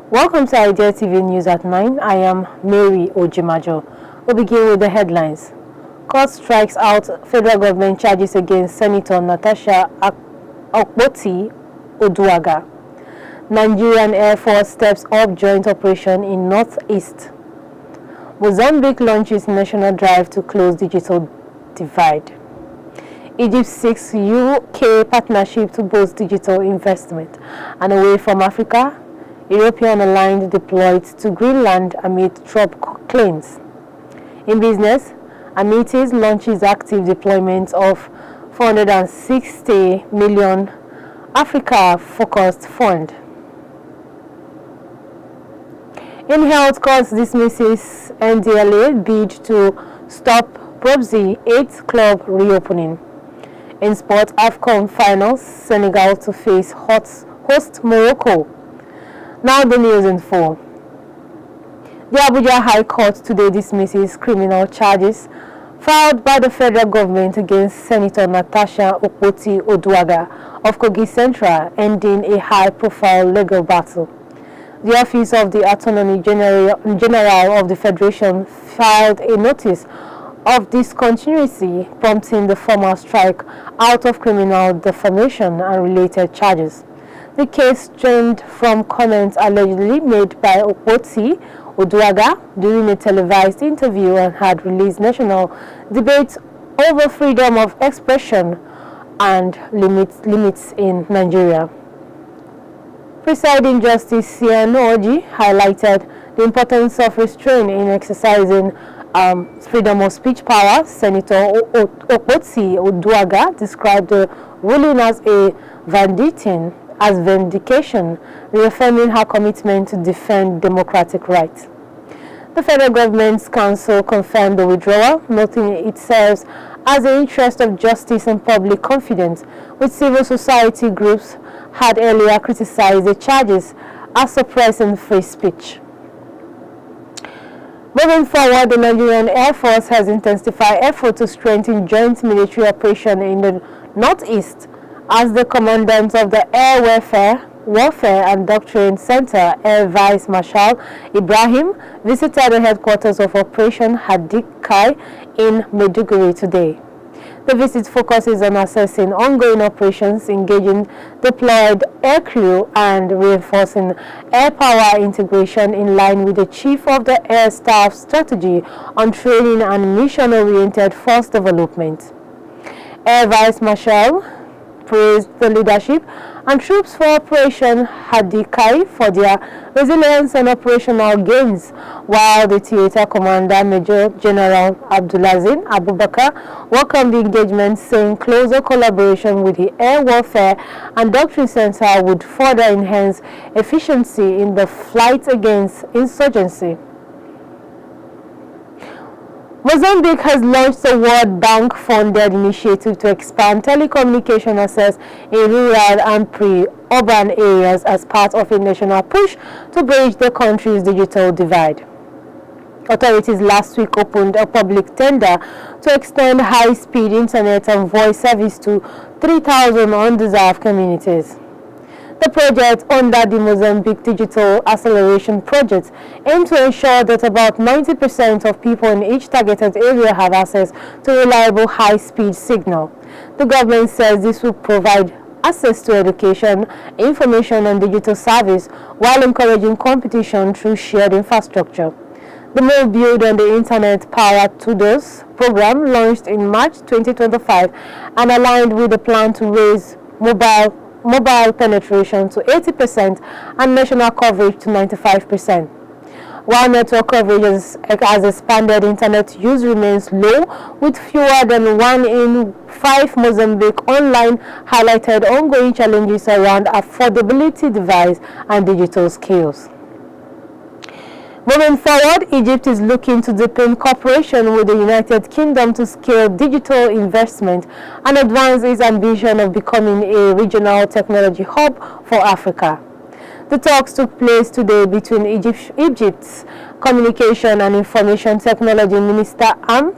Welcome to Idea TV News at 9. I am Mary Ojimajo. We'll begin with the headlines. Court strikes out federal government charges against Senator NATASHA AKPOTI-UDUAGHAN. Nigerian Air Force steps up joint operation in Northeast. Mozambique launches national drive to close digital divide. Egypt seeks UK partnership to boost digital investment. And away from Africa, European aligned deployed to Greenland amid Trump claims. In business, AMETHIS launches active deployment of 460 million Africa-focused fund. In health, court dismisses NDLEA bid to stop PROXY 8th club reopening. In sport, AFCON finals, Senegal to face host Morocco. Now the news in full. The Abuja High Court today dismisses criminal charges filed by the federal government against Senator NATASHA AKPOTI-UDUAGHAN of Kogi Central, ending a high-profile legal battle. The Office of the Attorney General of the Federation filed a notice of discontinuity, prompting the formal strike out of criminal defamation and related charges. The case stemmed from comments allegedly made by AKPOTI-UDUAGHAN during a televised interview and had released national debates over freedom of expression and limits in Nigeria. Presiding Justice Oji highlighted the importance of restraint in exercising freedom of speech power. Senator AKPOTI-UDUAGHAN described the ruling as a vindication, reaffirming her commitment to defend democratic rights. The federal government's council confirmed the withdrawal, noting it serves as the interest of justice and public confidence, with civil society groups had earlier criticized the charges as suppressing free speech. Moving forward, the Nigerian Air Force has intensified efforts to strengthen joint military operation in the Northeast as the commandant of the Air Warfare and Doctrine Center, Air Vice Marshal Ibrahim, visited the headquarters of Operation Hadikai in Maiduguri today. The visit focuses on assessing ongoing operations, engaging deployed aircrew, and reinforcing air power integration in line with the Chief of the Air Staff strategy on training and mission-oriented force development. Air Vice Marshal praised the leadership and troops for Operation Hadikai for their resilience and operational gains, while the theater commander, Major General Abdulazim Abubakar, welcomed the engagement, saying closer collaboration with the Air Warfare and Doctrine Center would further enhance efficiency in the fight against insurgency. Mozambique has launched a World Bank-funded initiative to expand telecommunication access in rural and pre-urban areas as part of a national push to bridge the country's digital divide. Authorities last week opened a public tender to extend high-speed internet and voice service to 3,000 undeserved communities. The project, under the Mozambique Digital Acceleration Project, aims to ensure that about 90% of people in each targeted area have access to reliable high-speed signal. The government says this will provide access to education, information, and digital service while encouraging competition through shared infrastructure. The move built on the Internet Power Tudors program launched in March 2025 and aligned with the plan to raise mobile penetration to 80% and national coverage to 95%. While network coverage has expanded, internet use remains low, with fewer than 1 in 5 Mozambique online highlighted ongoing challenges around affordability, device, and digital skills. Moving forward, Egypt is looking to deepen cooperation with the United Kingdom to scale digital investment and advance its ambition of becoming a regional technology hub for Africa. The talks took place today between Egypt's Communication and Information Technology Minister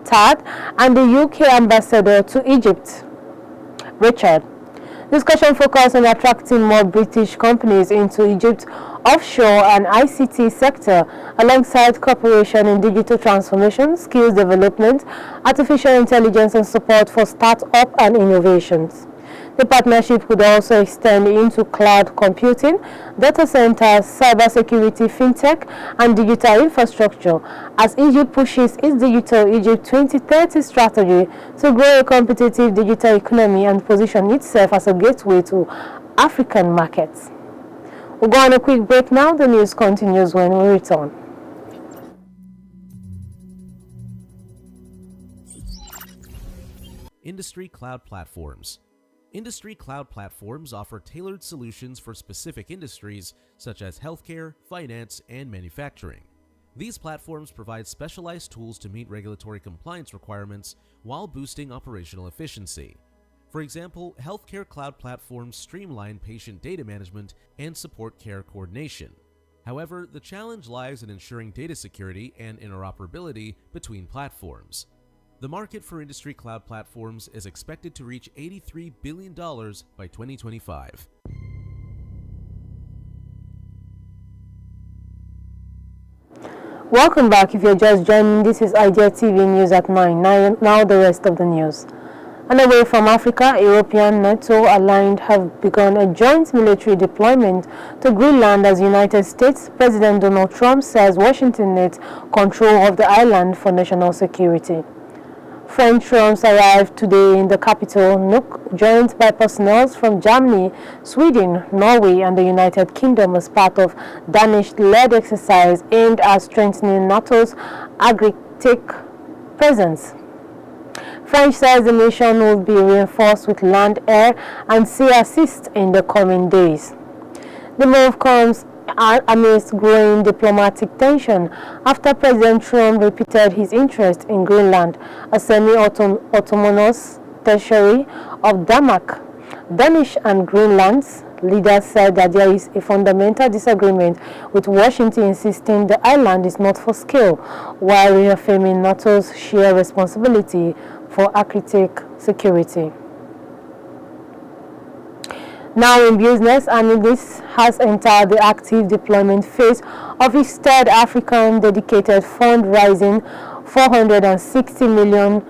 Tad and the UK Ambassador to Egypt, Richard. Discussion focused on attracting more British companies into Egypt, offshore and ICT sector, alongside cooperation in digital transformation, skills development, artificial intelligence, and support for start-up and innovations. The partnership could also extend into cloud computing, data centers, cybersecurity, fintech, and digital infrastructure as Egypt pushes its Digital Egypt 2030 strategy to grow a competitive digital economy and position itself as a gateway to African markets. We'll go on a quick break now. The news continues when we return. Industry cloud platforms. Industry cloud platforms offer tailored solutions for specific industries such as healthcare, finance, and manufacturing. These platforms provide specialized tools to meet regulatory compliance requirements while boosting operational efficiency. For example, healthcare cloud platforms streamline patient data management and support care coordination. However, the challenge lies in ensuring data security and interoperability between platforms. The market for industry cloud platforms is expected to reach $83 billion by 2025. Welcome back. If you're just joining, this is Idea TV News at 9. Now the rest of the news. And away from Africa, European NATO aligned have begun a joint military deployment to Greenland as United States President Donald Trump says Washington needs control of the island for national security. French troops arrived today in the capital, Nuuk, joined by personnel from Germany, Sweden, Norway, and the United Kingdom as part of Danish-led exercise aimed at strengthening NATO's Arctic presence. French says the mission will be reinforced with land, air, and sea assist in the coming days. The move comes amidst growing diplomatic tension after President Trump repeated his interest in Greenland, a semi-autonomous territory of Denmark. Danish and Greenland's leaders said that there is a fundamental disagreement, with Washington insisting the island is not for scale, while reaffirming NATO's shared responsibility for Arctic security. Now in business, AMETHIS has entered the active deployment phase of its third African dedicated fund, raising €460 million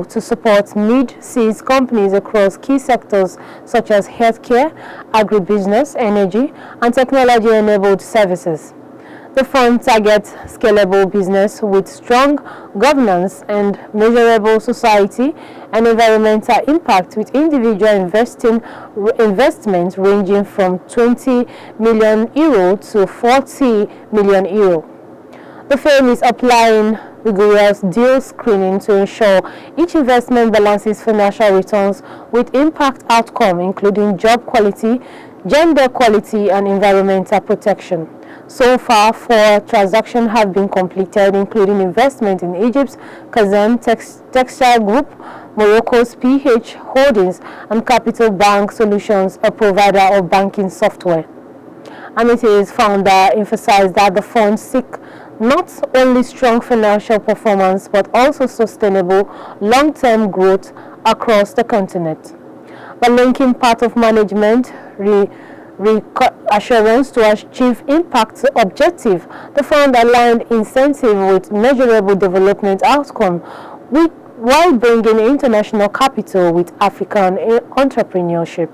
to support mid-sized companies across key sectors such as healthcare, agribusiness, energy, and technology-enabled services. The fund targets scalable business with strong governance and measurable society and environmental impact, with individual investments ranging from €20 million to €40 million. The firm is applying rigorous deal screening to ensure each investment balances financial returns with impact outcome, including job quality, gender equality, and environmental protection. So far, 4 transactions have been completed, including investment in Egypt's Kazan Textile Group, Morocco's PH Holdings, and Capital Bank Solutions, a provider of banking software. AMETHIS founder emphasized that the funds seek not only strong financial performance but also sustainable long-term growth across the continent. By linking part of management assurance to achieve impact objective, the fund aligned incentive with measurable development outcome while bringing international capital with African entrepreneurship.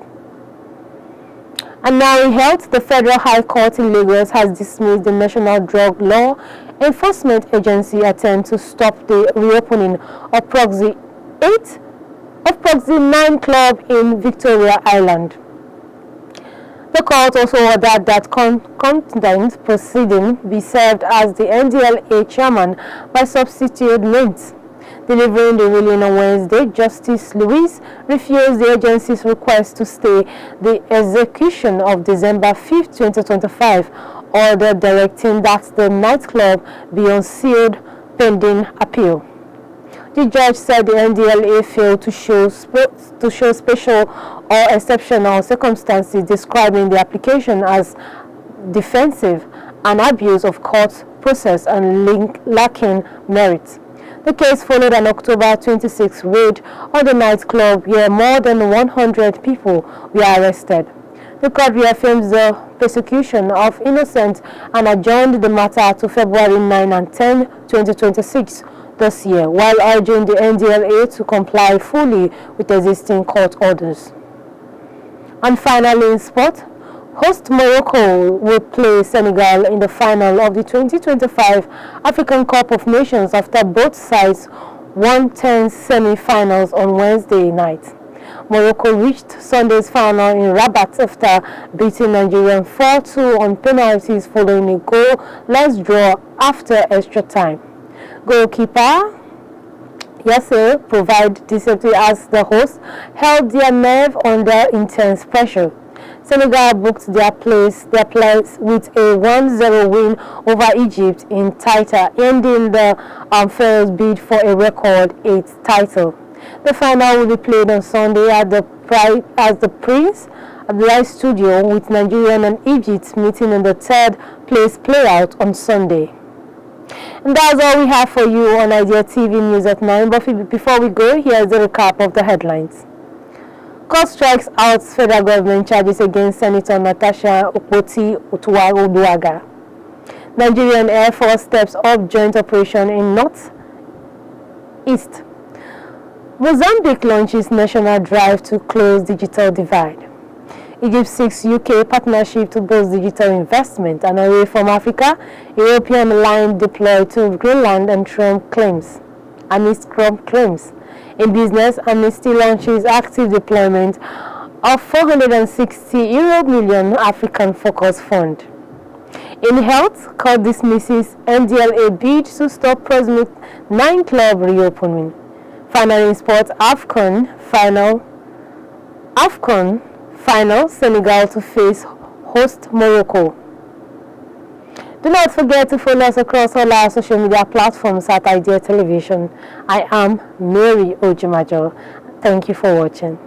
And now in health, the Federal High Court in Lagos has dismissed the National Drug Law Enforcement Agency attempt to stop the reopening of PROXY 9 Club in Victoria Island. The court also ordered that content proceeding be served as the NDLEA chairman by substitute means. Delivering the ruling on Wednesday, Justice Lewis refused the agency's request to stay the execution of December 5, 2025, order directing that the nightclub be unsealed pending appeal. The judge said the NDLEA failed to show special or exceptional circumstances, describing the application as defensive, an abuse of court process, and lacking merit. The case followed an October 26 raid on the nightclub where more than 100 people were arrested. The court reaffirms the persecution of innocents and adjourned the matter to February 9 and 10, 2026 this year, while urging the NDLEA to comply fully with existing court orders. And finally, in sport, host Morocco will play Senegal in the final of the 2025 African Cup of Nations after both sides won 10 semi-finals on Wednesday night. Morocco reached Sunday's final in Rabat after beating Nigeria 4-2 on penalties following a goal-less draw after extra time. Goalkeeper Yasser provide decently as the hosts held their nerve under intense pressure. Senegal booked their place with a 1-0 win over Egypt in Taita, ending the Pharaohs' bid for a record 8th title. The final will be played on Sunday at the Prince Abdullah Studio, with Nigeria and Egypt meeting in the third place playout on Sunday. And that's all we have for you on Nigeria TV News at 9. But before we go, here's the recap of the headlines. Court strikes out federal government charges against Senator NATASHA AKPOTI-UDUAGHAN. Nigerian Air Force steps up joint operation in North-East. Mozambique launches national drive to close digital divide. Egypt seeks UK partnership to boost digital investment, and away from Africa, European line deployed to Greenland and Trump claims. In business, Amnesty launches active deployment of 460 million African Focus Fund. In health, court dismisses NDLEA bid to stop Proxy 9 club reopening. Finally, in sports, AFCON final, Senegal to face host Morocco. Do not forget to follow us across all our social media platforms at Idea Television. I am Mary Ojumajo. Thank you for watching.